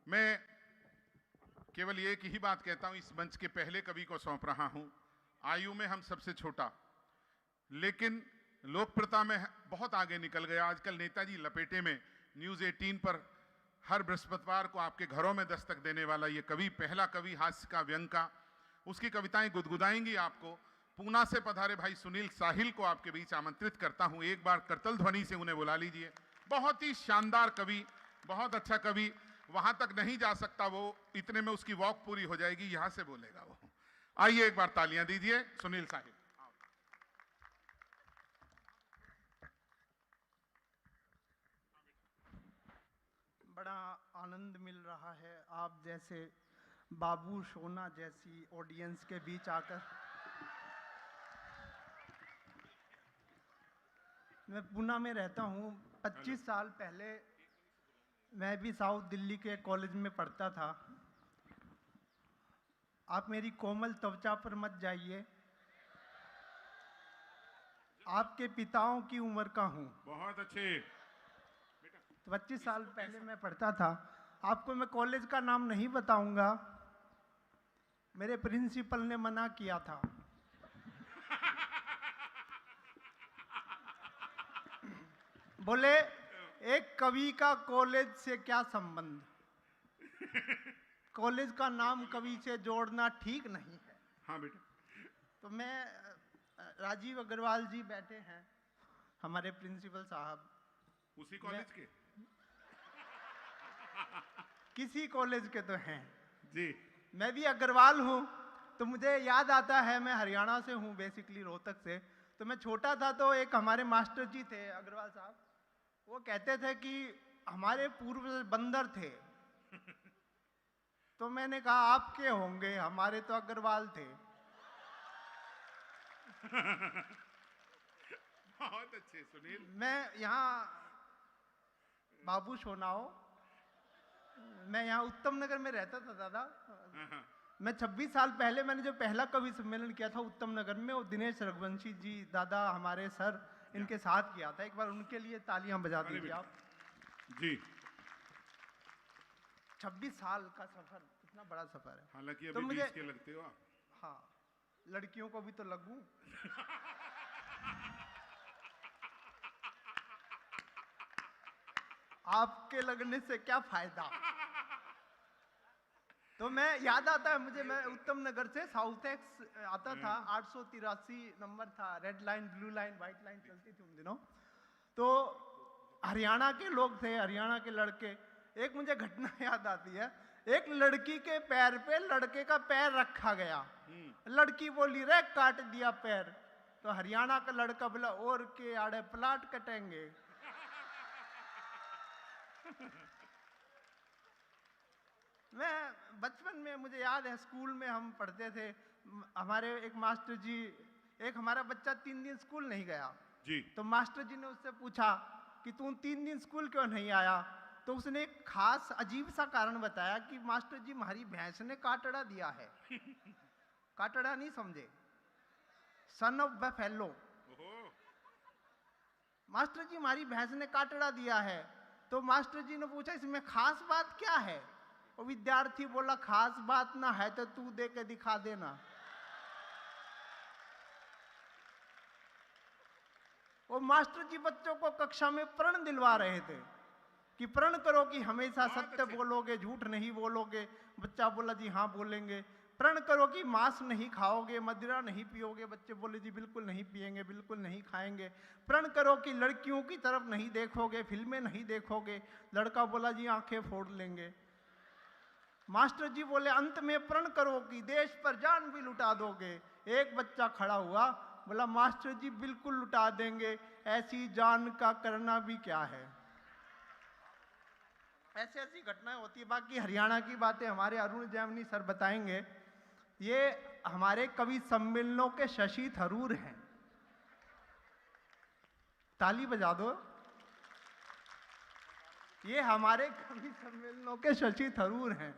मैं केवल एक ही बात कहता हूं, इस मंच के पहले कवि को सौंप रहा हूं। आयु में हम सबसे छोटा, लेकिन लोकप्रियता में बहुत आगे निकल गया। आजकल नेताजी लपेटे में न्यूज़ 18 पर हर बृहस्पतिवार को आपके घरों में दस्तक देने वाला ये कवि, पहला कवि हास्य का, व्यंग का, उसकी कविताएं गुदगुदाएंगी आपको। पूना से पधारे भाई सुनील साहिल को आपके बीच आमंत्रित करता हूं। एक बार करतल ध्वनि से उन्हें बुला लीजिए। बहुत ही शानदार कवि, बहुत अच्छा कवि। वहां तक नहीं जा सकता वो, इतने में उसकी वॉक पूरी हो जाएगी, यहां से बोलेगा वो। आइए एक बार तालियां दीजिए सुनील साहिल। बड़ा आनंद मिल रहा है आप जैसे बाबू सोना जैसी ऑडियंस के बीच आकर। मैं पूना में रहता हूँ। 25 साल पहले मैं भी साउथ दिल्ली के कॉलेज में पढ़ता था। आप मेरी कोमल त्वचा पर मत जाइए, आपके पिताओं की उम्र का हूँ। बहुत अच्छे। 25 साल पहले मैं पढ़ता था। आपको मैं कॉलेज का नाम नहीं बताऊंगा, मेरे प्रिंसिपल ने मना किया था। बोले एक कवि का कॉलेज से क्या संबंध, कॉलेज का नाम कवि से जोड़ना ठीक नहीं है। हाँ बेटा। तो मैं, राजीव अग्रवाल जी बैठे हैं, हमारे प्रिंसिपल साहब, उसी कॉलेज के? किसी कॉलेज के तो हैं जी। मैं भी अग्रवाल हूँ। तो मुझे याद आता है, मैं हरियाणा से हूँ बेसिकली, रोहतक से। तो मैं छोटा था तो एक हमारे मास्टर जी थे अग्रवाल साहब, वो कहते थे कि हमारे पूर्वज बंदर थे। तो मैंने कहा आपके होंगे, हमारे तो अग्रवाल थे। बहुत अच्छे सुनील। मैं यहाँ बाबू सोनाओ, मैं यहाँ उत्तम नगर में रहता था दादा। मैं 26 साल पहले मैंने जो पहला कवि सम्मेलन किया था उत्तम नगर में, वो दिनेश रघुवंशी जी दादा हमारे सर, इनके साथ किया था। एक बार उनके लिए तालियां बजा दीजिए आप जी। 26 साल का सफर कितना बड़ा सफर है। हालांकि अभी तो मुझे 20 के लगते हो आप। हाँ, लड़कियों को भी तो लगूं। आपके लगने से क्या फायदा। तो मैं याद आता है मुझे, मैं उत्तम नगर से साउथ एक्स आता था, 883 नंबर था, red line, blue line, white line चलती थी उन दिनों। तो हरियाणा के लोग थे, हरियाणा के लड़के। एक मुझे घटना याद आती है, एक लड़की के पैर पे लड़के का पैर रखा गया। लड़की बोली रे काट दिया पैर। तो हरियाणा का लड़का बोला और के आड़े प्लाट कटेंगे। मैं बचपन में, मुझे याद है स्कूल में हम पढ़ते थे, हमारे एक मास्टर जी, एक हमारा बच्चा 3 दिन स्कूल नहीं गया जी। तो मास्टर जी ने उससे पूछा कि तू 3 दिन स्कूल क्यों नहीं आया। तो उसने एक खास अजीब सा कारण बताया कि मास्टर जी हमारी भैंस ने काटड़ा दिया है। काटड़ा नहीं समझे, सन ऑफ बफेलो। मास्टर जी हमारी भैंस ने काटड़ा दिया है। तो मास्टर जी ने पूछा इसमें खास बात क्या है। वो विद्यार्थी बोला खास बात ना है तो तू दे के दिखा देना। वो मास्टर जी बच्चों को कक्षा में प्रण दिलवा रहे थे कि प्रण करो कि हमेशा सत्य बोलोगे, झूठ नहीं बोलोगे। बच्चा बोला जी हाँ बोलेंगे। प्रण करो कि मांस नहीं खाओगे, मदिरा नहीं पियोगे। बच्चे बोले जी बिल्कुल नहीं पिएंगे, बिल्कुल नहीं खाएंगे। प्रण करो कि लड़कियों की तरफ नहीं देखोगे, फिल्में नहीं देखोगे। लड़का बोला जी आंखें फोड़ लेंगे। मास्टर जी बोले अंत में प्रण करो कि देश पर जान भी लुटा दोगे। एक बच्चा खड़ा हुआ, बोला मास्टर जी बिल्कुल लुटा देंगे, ऐसी जान का करना भी क्या है। ऐसी ऐसी घटनाएं होती है। बाकी हरियाणा की बातें हमारे अरुण जैमिनी सर बताएंगे। ये हमारे कवि सम्मेलनों के शशि थरूर हैं। ताली बजा दो। ये हमारे कवि सम्मेलनों के शशि थरूर हैं।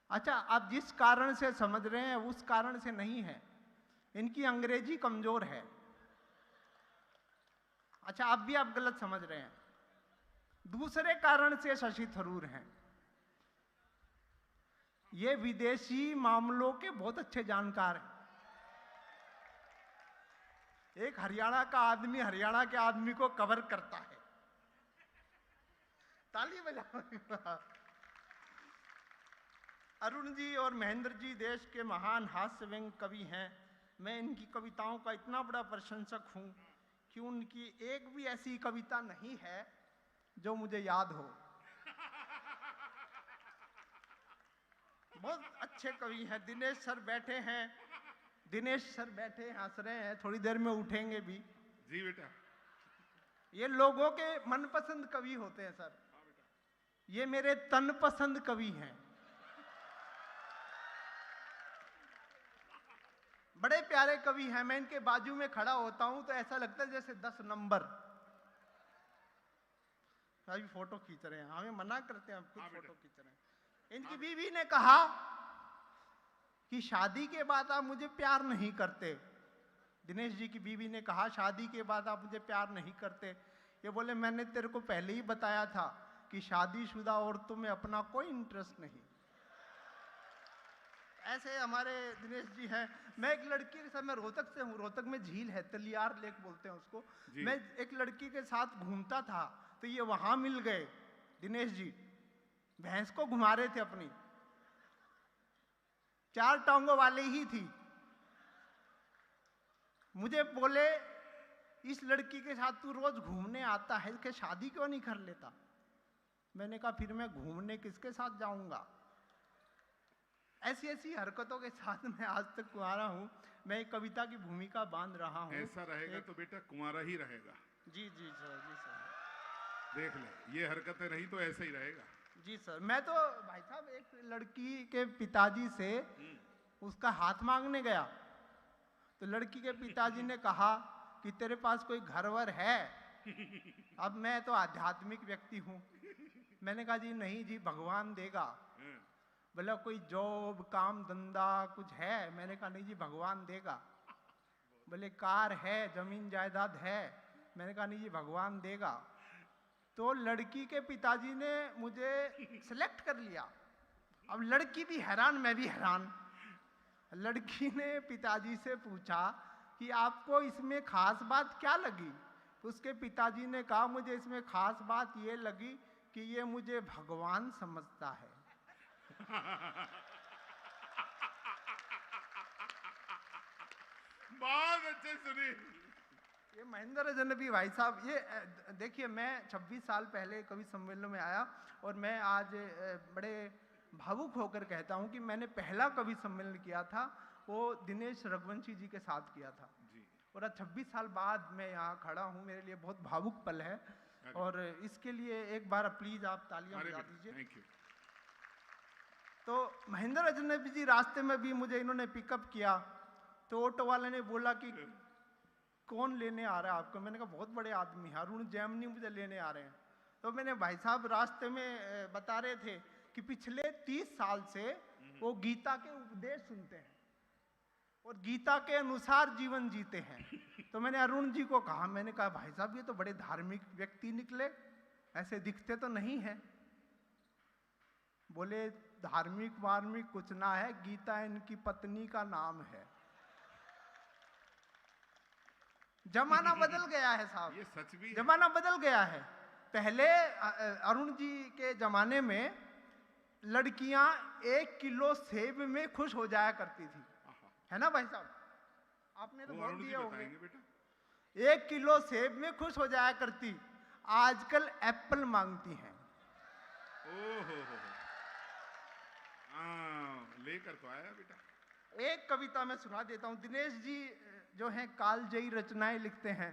अच्छा, आप जिस कारण से समझ रहे हैं उस कारण से नहीं है, इनकी अंग्रेजी कमजोर है। अच्छा, आप गलत समझ रहे हैं। दूसरे कारण से शशि थरूर हैं। ये विदेशी मामलों के बहुत अच्छे जानकार हैं। एक हरियाणा का आदमी हरियाणा के आदमी को कवर करता है। ताली बजाओ। अरुण जी और महेंद्र जी देश के महान हास्य व्यंग्य कवि हैं। मैं इनकी कविताओं का इतना बड़ा प्रशंसक हूं कि उनकी एक भी ऐसी कविता नहीं है जो मुझे याद हो। बहुत अच्छे कवि हैं। दिनेश सर बैठे हैं, दिनेश सर बैठे हंस रहे हैं, थोड़ी देर में उठेंगे भी। जी बेटा। ये लोगों के मनपसंद कवि होते हैं सर। ये मेरे तनपसंद कवि हैं। बड़े प्यारे कवि हैं। मैं इनके बाजू में खड़ा होता हूं तो ऐसा लगता है जैसे 10 नंबर। अभी फोटो खींच रहे हैं, हमें मना करते हैं, हम खुद फोटो खींच रहे हैं। इनकी बीवी ने कहा कि शादी के बाद आप मुझे प्यार नहीं करते। दिनेश जी की बीवी ने कहा शादी के बाद आप मुझे प्यार नहीं करते। ये बोले मैंने तेरे को पहले ही बताया था कि शादीशुदा औरतों में अपना कोई इंटरेस्ट नहीं। ऐसे हमारे दिनेश जी हैं। मैं एक लड़की के साथ, मैं रोहतक से हूँ, रोहतक में झील है, तलियार लेक बोलते हैं उसको। मैं एक लड़की के साथ घूमता था तो ये वहां मिल गए। दिनेश जी भैंस को घुमा रहे थे अपनी, 4 टांगों वाले ही थी। मुझे बोले इस लड़की के साथ तू रोज घूमने आता है, कि शादी क्यों नहीं कर लेता। मैंने कहा फिर मैं घूमने किसके साथ जाऊंगा। ऐसी ऐसी हरकतों के साथ मैं आज तक कुंवारा हूं। मैं एक कविता की भूमिका बांध रहा हूं। ऐसा रहेगा तो बेटा कुंवारा ही रहेगा। जी जी सर, जी सर। देख ले, ये हरकतें रही तो ऐसे ही रहेगा। जी सर। मैं तो भाई साहब एक लड़की के पिताजी से उसका हाथ मांगने गया तो लड़की के पिताजी ने कहा कि तेरे पास कोई घरवर है। अब मैं तो आध्यात्मिक व्यक्ति हूँ। मैंने कहा जी नहीं जी, भगवान देगा। बोला कोई जॉब काम धंधा कुछ है। मैंने कहा नहीं जी, भगवान देगा। बोले कार है, जमीन जायदाद है। मैंने कहा नहीं जी, भगवान देगा। तो लड़की के पिताजी ने मुझे सिलेक्ट कर लिया। अब लड़की भी हैरान, मैं भी हैरान। लड़की ने पिताजी से पूछा कि आपको इसमें खास बात क्या लगी। उसके पिताजी ने कहा मुझे इसमें खास बात ये लगी कि ये मुझे भगवान समझता है। बहुत अच्छे सुनी। ये महेंद्र अजनबी भाई साहब, ये देखिए मैं 26 साल पहले कवि सम्मेलन में आया और मैं आज बड़े भावुक होकर कहता हूं कि मैंने पहला कवि सम्मेलन किया था वो दिनेश रघुवंशी जी के साथ किया था जी। और आज 26 साल बाद मैं यहाँ खड़ा हूँ। मेरे लिए बहुत भावुक पल है और इसके लिए एक बार प्लीज आप तालियां बजा दीजिए। तो महेंद्र अजनबी जी रास्ते में भी मुझे इन्होंने पिकअप किया तो ऑटो वाले ने बोला कि कौन लेने आ रहा है आपको। मैंने कहा बहुत बड़े आदमी हैं, अरुण जैमिनी मुझे लेने आ रहे हैं। तो मैंने भाई साहब रास्ते में बता रहे थे कि पिछले 30 साल से वो गीता के उपदेश सुनते हैं और गीता के अनुसार जीवन जीते हैं। तो मैंने अरुण जी को कहा, मैंने कहा भाई साहब ये तो बड़े धार्मिक व्यक्ति निकले, ऐसे दिखते तो नहीं है। बोले धार्मिक वार्मिक कुछ ना है, गीता इनकी पत्नी का नाम है। जमाना बदल गया है साहब, ये सच भी है। जमाना बदल गया है। पहले अरुण जी के जमाने में लड़कियां 1 किलो सेब में खुश हो जाया करती थी, है ना भाई साहब। आपने तो बहुत दिए होंगे। 1 किलो सेब में खुश हो जाया करती, आजकल एप्पल मांगती हैं। ओहो, लेकर तो आया बेटा। एक कविता मैं सुना देता हूं। दिनेश जी जो हैं कालजयी रचनाएं लिखते हैं।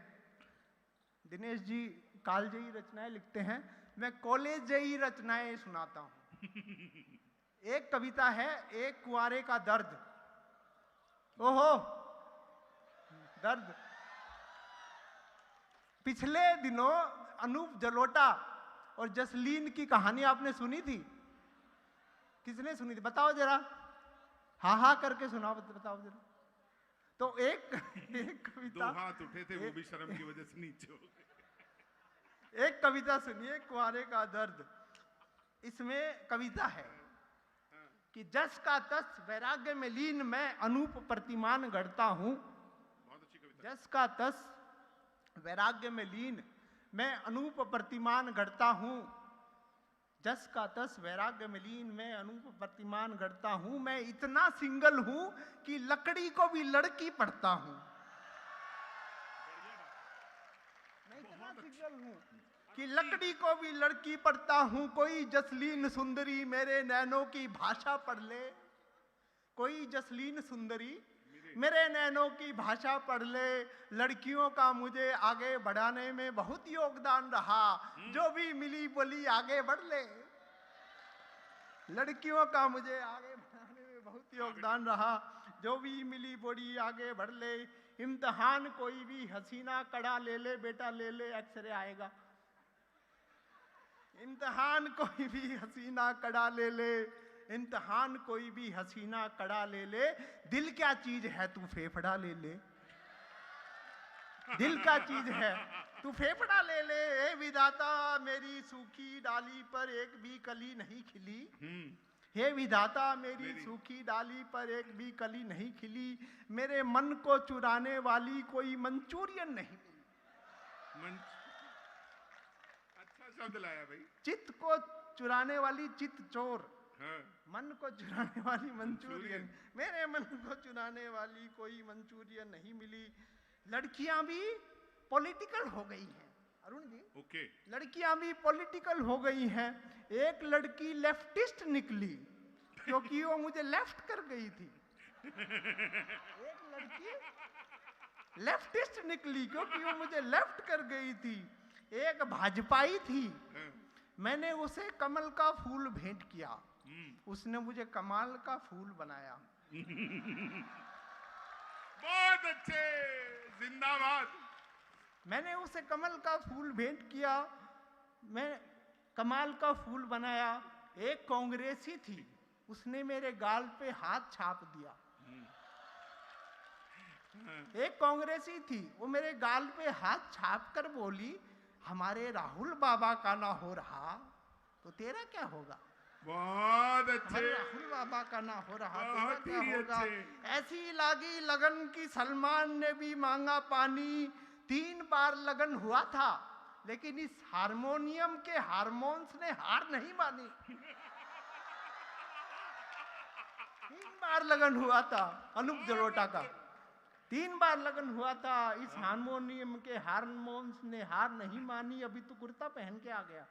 दिनेश जी कालजयी रचनाएं लिखते हैं, मैं कॉलेजयी रचनाएं सुनाता हूं। एक कविता है एक कुंवारे का दर्द। ओहो दर्द। पिछले दिनों अनूप जलोटा और जसलीन की कहानी आपने सुनी थी? किसने सुनी थी बताओ जरा, हाँ हाँ करके सुनाओ, बताओ जरा। तो एक कविता, 2 हाथ उठे थे वो भी शर्म की वजह से नीचे हो गए। एक कविता सुनिए, कुंवारे का दर्द। इसमें कविता है कि जस का तस वैराग्य में लीन मैं अनूप प्रतिमान गढ़ता हूं। बहुत अच्छी कविता। जस का तस वैराग्य में लीन मैं अनूप प्रतिमान गढ़ता हूं। जस का तस वैराग्य में लीन मैं अनूप प्रतिमान गढ़ता हूं। मैं इतना सिंगल हूं कि लकड़ी को भी लड़की पढ़ता हूं। मैं इतना सिंगल हूं कि लकड़ी को भी लड़की पढ़ता हूं। कोई जसलीन सुंदरी मेरे नैनों की भाषा पढ़ ले। कोई जसलीन सुंदरी मेरे नैनों की भाषा पढ़ ले। लड़कियों का मुझे आगे बढ़ाने में बहुत योगदान रहा। जो भी मिली बोली आगे बढ़ ले। लड़कियों का मुझे आगे बढ़ाने में बहुत योगदान रहा। जो भी मिली बोली आगे बढ़ ले। इम्तिहान कोई भी हसीना कड़ा ले ले बेटा ले ले एक्सरे आएगा। इम्तिहान कोई भी हसीना कड़ा ले ले। इम्तिहान कोई भी हसीना कड़ा ले ले। दिल क्या चीज है तू फेफड़ा ले ले। दिल क्या चीज है तू फेफड़ा ले ले। ए विधाता मेरी सूखी डाली पर एक भी कली नहीं खिली। हे विधाता मेरी सूखी डाली पर एक भी कली नहीं खिली। मेरे मन को चुराने वाली कोई मंचूरियन नहीं मिली। अच्छा शब्द लाया भाई। चित्त को चुराने वाली चित्त चोर। हाँ। मन को चुराने वाली मंचूरियन। मेरे मन को चुराने वाली कोई मंचूरियन नहीं मिली। लड़कियां भी पॉलिटिकल हो गई हैं अरुण जी। ओके। लड़कियां भी पॉलिटिकल हो गई हैं। एक लड़की लेफ्टिस्ट निकली क्योंकि वो मुझे लेफ्ट कर गई थी। एक लड़की लेफ्टिस्ट निकली क्योंकि वो मुझे लेफ्ट कर गई थी। एक भाजपाई थी। मैंने उसे कमल का फूल भेंट किया। उसने मुझे कमाल का फूल बनाया। बहुत अच्छे, जिंदाबाद। मैंने उसे कमल का फूल भेंट किया। मैं कमाल का फूल बनाया। एक कांग्रेसी थी। उसने मेरे गाल पे हाथ छाप दिया। एक कांग्रेसी थी वो मेरे गाल पे हाथ छाप कर बोली हमारे राहुल बाबा का ना हो रहा तो तेरा क्या होगा। बहुत अच्छे। राहुल बाबा का ना हो रहा तो बहुत क्या ही होगा। अच्छे। ऐसी लागी लगन की सलमान ने भी मांगा पानी। 3 बार लगन हुआ था लेकिन इस हारमोनियम के हारमोन्स ने हार नहीं मानी। 3 बार लगन हुआ था अनूप जलोटा का। 3 बार लगन हुआ था। इस हारमोनियम के हारमोन्स ने हार नहीं मानी। अभी तो कुर्ता पहन के आ गया।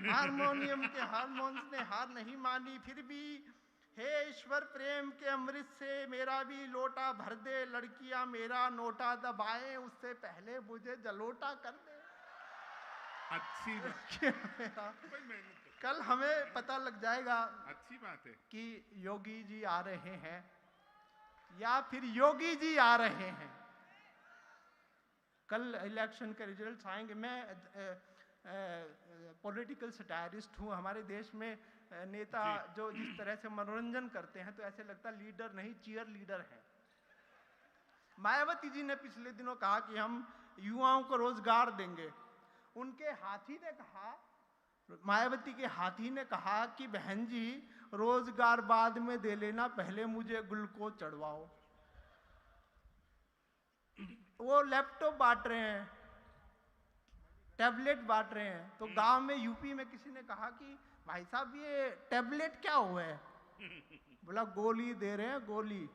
हारमोनियम के हारमोन्स ने हार नहीं मानी। फिर भी हे ईश्वर प्रेम के अमृत से मेरा भी लोटा भर दे। लड़कियां मेरा नोटा दबाए उससे पहले मुझे जलोटा कर दे। अच्छी बात। कल हमें पता लग जाएगा अच्छी बात है कि योगी जी आ रहे हैं या फिर योगी जी आ रहे हैं। कल इलेक्शन के रिजल्ट्स आएंगे। मैं पॉलिटिकल सटायरिस्ट हूँ। हमारे देश में नेता जो जिस तरह से मनोरंजन करते हैं तो ऐसे लगता लीडर नहीं चीयर लीडर है। मायावती जी ने पिछले दिनों कहा कि हम युवाओं को रोजगार देंगे। उनके हाथी ने कहा, मायावती के हाथी ने कहा कि बहन जी रोजगार बाद में दे लेना पहले मुझे ग्लूकोज चढ़वाओ। वो लैपटॉप बांट रहे हैं टैबलेट बांट रहे हैं। तो गांव में यूपी में किसी ने कहा कि भाई साहब ये टैबलेट क्या हुआ है। बोला गोली दे रहे हैं गोली।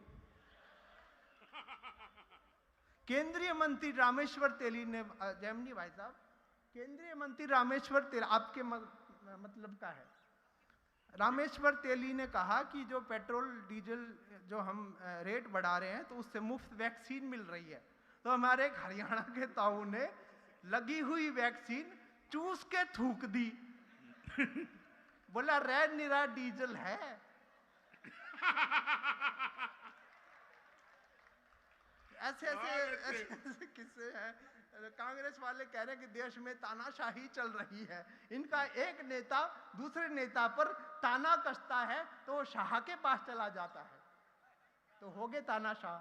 केंद्रीय मंत्री रामेश्वर तेली ने जैमिनी भाई साहब केंद्रीय मंत्री रामेश्वर तेली आपके मतलब का है। रामेश्वर तेली ने कहा कि जो पेट्रोल डीजल जो हम रेट बढ़ा रहे हैं तो उससे मुफ्त वैक्सीन मिल रही है। तो हमारे एक हरियाणा के ताऊ ने लगी हुई वैक्सीन चूस के थूक दी। बोला रेड निरा डीजल है। ऐसे किस्से हैं। कांग्रेस वाले कह रहे हैं कि देश में तानाशाही चल रही है। इनका एक नेता दूसरे नेता पर ताना कसता है तो वो शाह के पास चला जाता है तो हो गए तानाशाह।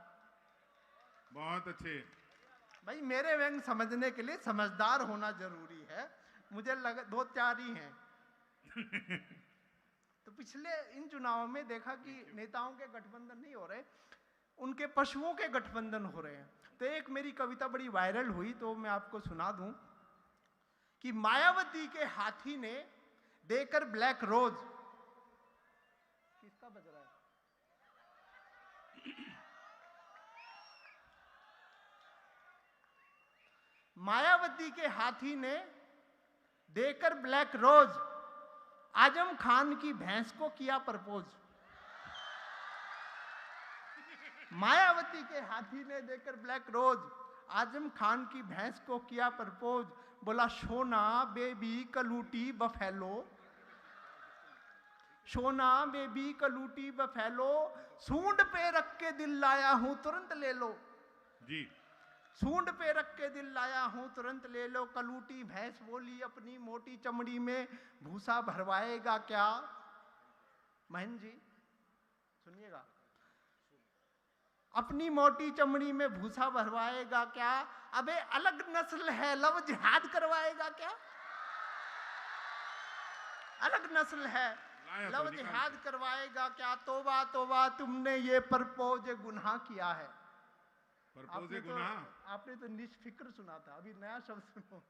बहुत अच्छे। भाई मेरे व्यंग समझने के लिए समझदार होना जरूरी है। मुझे लगा 2-4 ही हैं। तो तो पिछले इन चुनावों में देखा कि नेताओं के गठबंधन नहीं हो रहे, उनके पशुओं के गठबंधन हो रहे हैं। तो एक मेरी कविता बड़ी वायरल हुई, तो मैं आपको सुना दूं कि मायावती के हाथी ने देकर ब्लैक रोज, किसका बज रहा है? मायावती के हाथी ने देकर ब्लैक रोज आजम खान की भैंस को किया प्रपोज। मायावती के हाथी ने देकर ब्लैक रोज आजम खान की भैंस को किया प्रपोज। बोला सोना बेबी कलूटी बफेलो, सोना बेबी कलूटी बफेलो, सूंड पे रख के दिल लाया हूं तुरंत ले लो जी। सूंड पे रख के दिल लाया हूं तुरंत ले लो। कलूटी भैंस बोली अपनी मोटी चमड़ी में भूसा भरवाएगा क्या? महन जी सुनिएगा, अपनी मोटी चमड़ी में भूसा भरवाएगा क्या? अबे अलग नस्ल है, लव जिहाद करवाएगा क्या? अलग नस्ल है, लव जिहाद करवाएगा क्या? तोबा तोबा तुमने ये प्रपोज गुनाह किया है। आपने तो निष्फिक्र सुना था, अभी नया शब्द सुनो।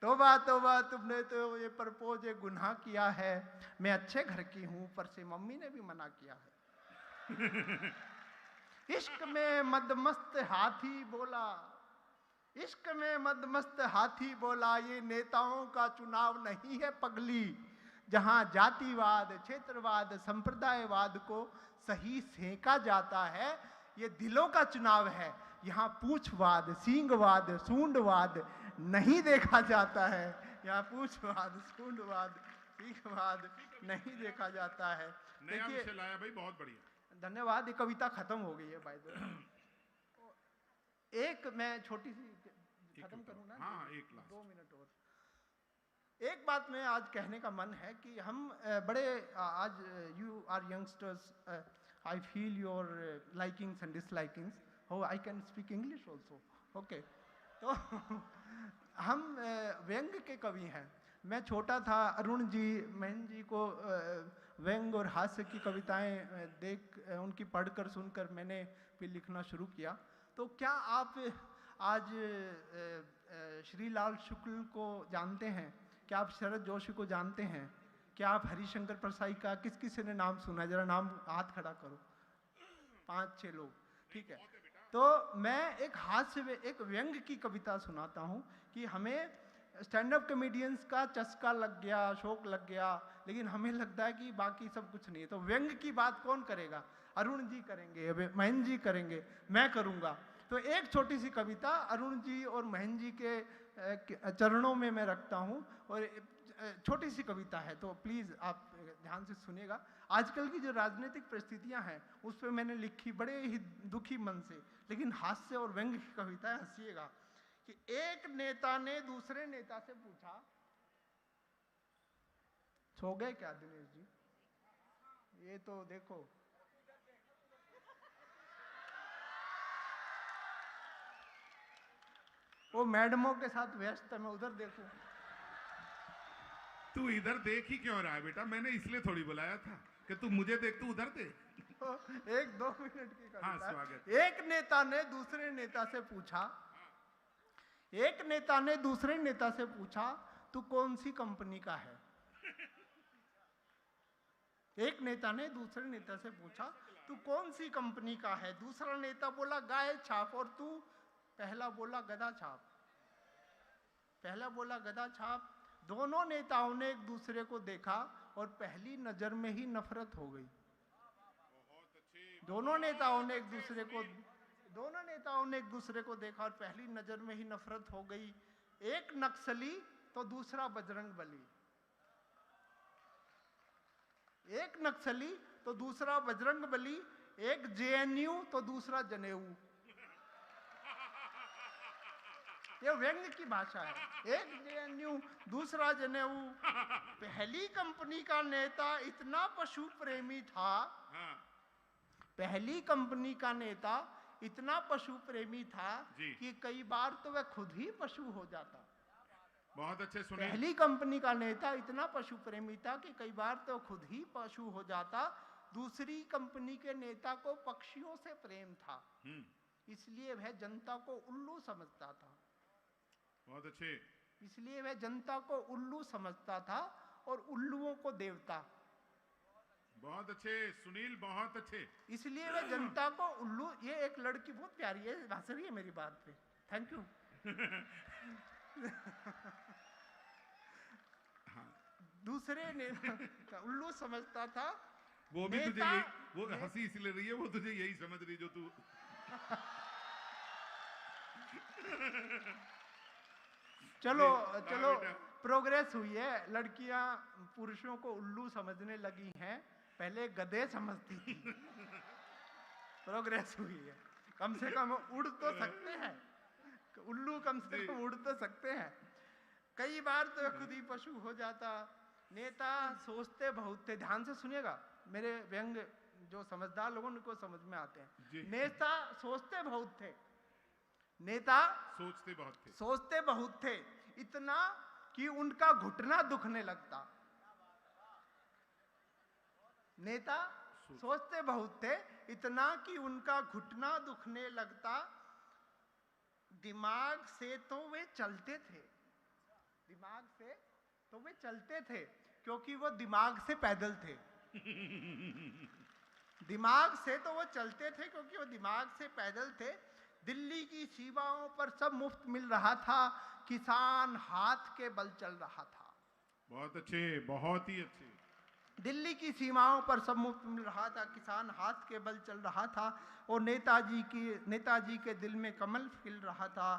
तोबा तोबा तुमने तो ये प्रपोज गुनाह किया है। मैं अच्छे घर की हूं पर से मम्मी ने भी मना किया है। इश्क में मदमस्त हाथी बोला, इश्क में मदमस्त हाथी बोला, ये नेताओं का चुनाव नहीं है पगली, जहां जातिवाद क्षेत्रवाद संप्रदायवाद को सही सेंका जाता है। ये दिलों का चुनाव है, यहाँ पूछवाद सींगवाद सूंडवाद नहीं देखा जाता है। यहाँ पूछवाद सूंडवाद सींगवाद नहीं देखा जाता है। देखिए लाया भाई, बहुत बढ़िया, धन्यवाद। ये कविता खत्म हो गई है बाय द वे। एक मैं छोटी सी खत्म करूं ना? हाँ, एक लास्ट 2 मिनट और। एक बात में आज कहने का मन है कि हम बड़े आज you are youngsters, I feel your likings and dislikings. हो I can speak English also, okay. तो हम व्यंग के कवि हैं। मैं छोटा था, अरुण जी महन जी को व्यंग और हास्य की कविताएं देख उनकी पढ़कर सुनकर मैंने फिर लिखना शुरू किया। तो क्या आप आज श्रीलाल शुक्ल को जानते हैं? क्या आप शरद जोशी को जानते हैं? क्या आप हरिशंकर परसाई का किस किसी ने नाम सुना है? जरा नाम हाथ खड़ा करो, 5-6 लोग, ठीक है। तो मैं एक हास्य एक व्यंग की कविता सुनाता हूँ कि हमें स्टैंड अप कॉमेडियंस का चस्का लग गया, शौक लग गया, लेकिन हमें लगता है कि बाकी सब कुछ नहीं है। तो व्यंग की बात कौन करेगा? अरुण जी करेंगे, महन जी करेंगे, मैं करूँगा। तो एक छोटी सी कविता अरुण जी और महन जी के चरणों में मैं रखता हूँ, और छोटी सी कविता है, तो प्लीज़ आप ध्यान से सुनिएगा। आजकल की जो राजनीतिक परिस्थितियां हैं उस पर मैंने लिखी बड़े ही दुखी मन से, लेकिन हास्य और व्यंग की कविता है, हंसिएगा। कि एक नेता ने दूसरे नेता से पूछा, सो गए क्या दिनेश जी? ये तो देखो, वो मैडमों के साथ व्यस्त है, मैं उधर देखूं। तू इधर देख ही क्यों रहा है बेटा? मैंने इसलिए थोड़ी बुलाया था कि तू मुझे देख, तू उधर देख। 1-2 मिनट की कविता। हाँ, स्वागत। एक नेता ने दूसरे नेता से पूछा, एक नेता ने दूसरे नेता से पूछा, तू कौन सी कंपनी का है? एक नेता ने दूसरे नेता से पूछा, तू कौन सी कंपनी का है? दूसरा नेता बोला गाय छाप, और तू? पहला बोला गधा छाप। पहला बोला गधा छाप। दोनों नेताओं ने एक दूसरे को देखा और पहली नजर में ही नफरत हो गई। दोनों नेताओं ने एक दूसरे को देखा और पहली नजर में ही नफरत हो गई। एक नक्सली तो दूसरा बजरंग बली, एक नक्सली तो दूसरा बजरंग बली, एक जेएनयू तो दूसरा जनेऊ। ये व्यंग की भाषा है। एक जेएनयू दूसरा जनेऊ। पहली कंपनी का नेता इतना पशु प्रेमी था, पहली कंपनी का नेता इतना पशु प्रेमी था कि कई बार तो वह खुद ही पशु हो जाता। बहुत अच्छे सुनील। पहली कंपनी का नेता इतना पशु प्रेमी था कि कई बार तो खुद ही पशु हो जाता। दूसरी कंपनी के नेता को पक्षियों से प्रेम था, इसलिए वह जनता को उल्लू समझता था। बहुत अच्छे। इसलिए वह जनता को उल्लू समझता था और उल्लुओं को देवता। बहुत अच्छे सुनील, बहुत अच्छे। इसलिए वह जनता को उल्लू। ये एक लड़की बहुत प्यारी है, हंस रही है मेरी बात पे। Thank you. दूसरे ने उल्लू समझता था। वो भी तुझे यही, वो हंसी इसलिए रही है, वो तुझे यही समझ रही जो तू। चलो चलो, प्रोग्रेस हुई है। लड़कियां पुरुषों को उल्लू समझने लगी हैं, पहले गधे समझती थी। प्रोग्रेस हुई है, कम से कम उड़ तो सकते हैं उल्लू, कम से कम उड़ तो सकते हैं। कई बार तो खुद ही पशु हो जाता। नेता सोचते बहुत थे। ध्यान से सुनिएगा, मेरे व्यंग जो समझदार लोगों को समझ में आते हैं। नेता सोचते बहुत थे। नेता सोचते बहुत थे, इतना कि उनका घुटना दुखने लगता। नेता सोचते बहुत थे, इतना कि उनका घुटना दुखने लगता। दिमाग से तो वे चलते थे, दिमाग से तो वे चलते थे, क्योंकि वो दिमाग से पैदल थे। दिमाग से तो वो चलते थे क्योंकि वो दिमाग से पैदल थे। दिल्ली की सीमाओं पर सब मुफ्त मिल रहा था, किसान हाथ के बल चल रहा था। बहुत अच्छे, बहुत ही अच्छे। दिल्ली की सीमाओं पर सब मुफ्त मिल रहा था, किसान हाथ के बल चल रहा था, और नेताजी के दिल में कमल खिल रहा था।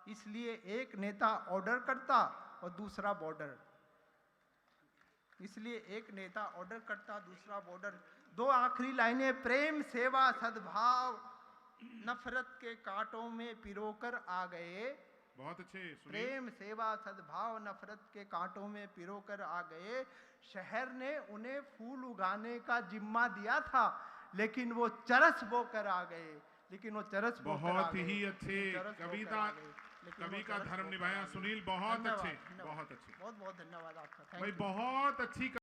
इसलिए एक नेता ऑर्डर करता और दूसरा बॉर्डर। इसलिए एक नेता ऑर्डर करता, दूसरा बॉर्डर। दो आखिरी लाइनें। प्रेम सेवा सद्भाव नफरत के कांटों में पिरोकर आ गए। बहुत अच्छे। प्रेम सेवा सद्भाव नफरत के कांटों में पिरोकर आ गए। शहर ने उन्हें फूल उगाने का जिम्मा दिया था, लेकिन वो चरस बोकर आ गए। बहुत ही अच्छे कविता, कवि का धर्म निभाया सुनील। बहुत अच्छे, बहुत अच्छे। बहुत बहुत धन्यवाद आपका। भाई बहुत अच्छी।